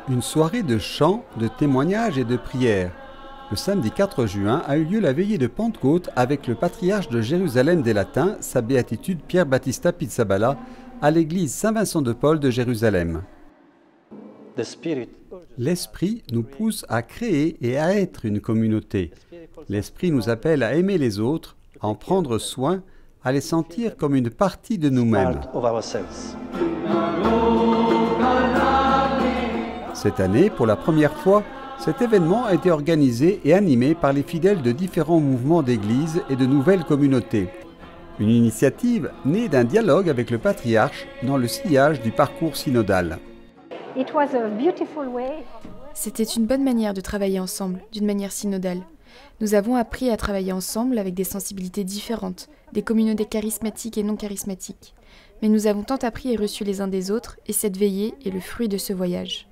Une soirée de chants, de témoignages et de prières. Le samedi 4 juin a eu lieu la veillée de Pentecôte avec le patriarche de Jérusalem des Latins, sa béatitude Pierre Battista Pizzaballa, à l'église Saint-Vincent de Paul de Jérusalem. L'Esprit nous pousse à créer et à être une communauté. L'Esprit nous appelle à aimer les autres, à en prendre soin, à les sentir comme une partie de nous-mêmes. Cette année, pour la première fois, cet événement a été organisé et animé par les fidèles de différents mouvements d'église et de nouvelles communautés. Une initiative née d'un dialogue avec le patriarche dans le sillage du parcours synodal. C'était une bonne manière de travailler ensemble, d'une manière synodale. Nous avons appris à travailler ensemble avec des sensibilités différentes, des communautés charismatiques et non charismatiques. Mais nous avons tant appris et reçu les uns des autres, et cette veillée est le fruit de ce voyage.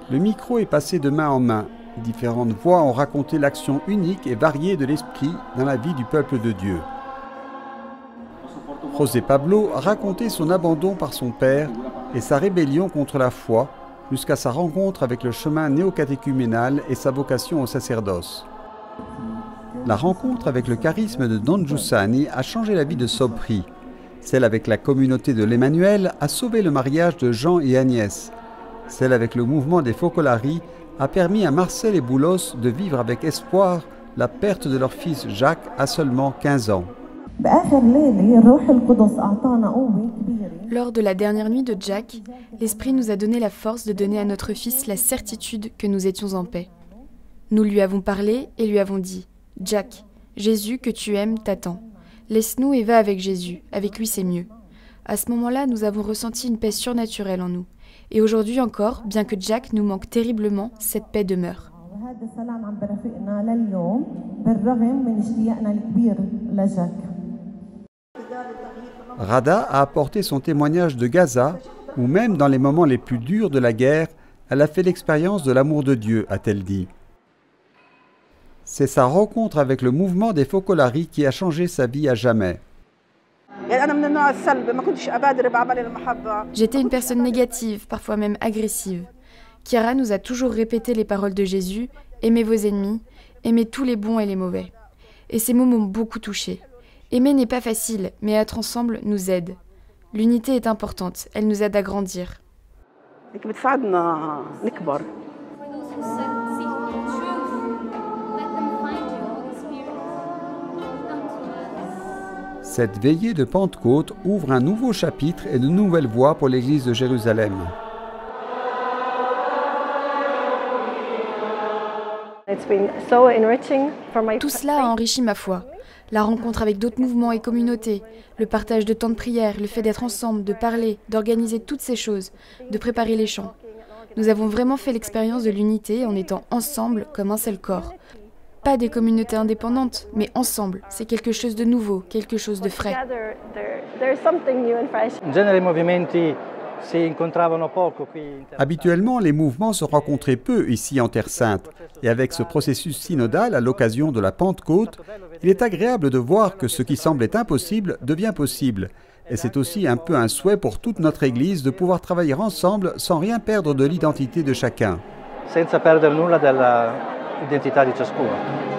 Le micro est passé de main en main. Différentes voix ont raconté l'action unique et variée de l'Esprit dans la vie du peuple de Dieu. José Pablo a raconté son abandon par son père et sa rébellion contre la foi jusqu'à sa rencontre avec le chemin néocatéchuménal et sa vocation au sacerdoce. La rencontre avec le charisme de Don Giussani a changé la vie de Sopri. Celle avec la communauté de l'Emmanuel a sauvé le mariage de Jean et Agnès. Celle avec le mouvement des Focolari a permis à Marcel et Boulos de vivre avec espoir la perte de leur fils Jacques à seulement 15 ans. Lors de la dernière nuit de Jack, l'Esprit nous a donné la force de donner à notre fils la certitude que nous étions en paix. Nous lui avons parlé et lui avons dit « Jack, Jésus que tu aimes t'attend. Laisse-nous et va avec Jésus, avec lui c'est mieux. » À ce moment-là, nous avons ressenti une paix surnaturelle en nous. Et aujourd'hui encore, bien que Jack nous manque terriblement, cette paix demeure. Rada a apporté son témoignage de Gaza, où même dans les moments les plus durs de la guerre, elle a fait l'expérience de l'amour de Dieu, a-t-elle dit. C'est sa rencontre avec le mouvement des Focolari qui a changé sa vie à jamais. J'étais une personne négative, parfois même agressive. Chiara nous a toujours répété les paroles de Jésus, « Aimez vos ennemis, aimez tous les bons et les mauvais ». Et ces mots m'ont beaucoup touchée. Aimer n'est pas facile, mais être ensemble nous aide. L'unité est importante, elle nous aide à grandir. Cette veillée de Pentecôte ouvre un nouveau chapitre et de nouvelles voies pour l'Église de Jérusalem. Tout cela a enrichi ma foi. La rencontre avec d'autres mouvements et communautés, le partage de temps de prière, le fait d'être ensemble, de parler, d'organiser toutes ces choses, de préparer les chants. Nous avons vraiment fait l'expérience de l'unité en étant ensemble comme un seul corps. Pas des communautés indépendantes, mais ensemble. C'est quelque chose de nouveau, quelque chose de frais. Habituellement, les mouvements se rencontraient peu ici en Terre Sainte. Et avec ce processus synodal à l'occasion de la Pentecôte, il est agréable de voir que ce qui semblait impossible devient possible. Et c'est aussi un peu un souhait pour toute notre Église de pouvoir travailler ensemble sans rien perdre de l'identité de chacun. Senza perdere nulla dell'identità di ciascuno.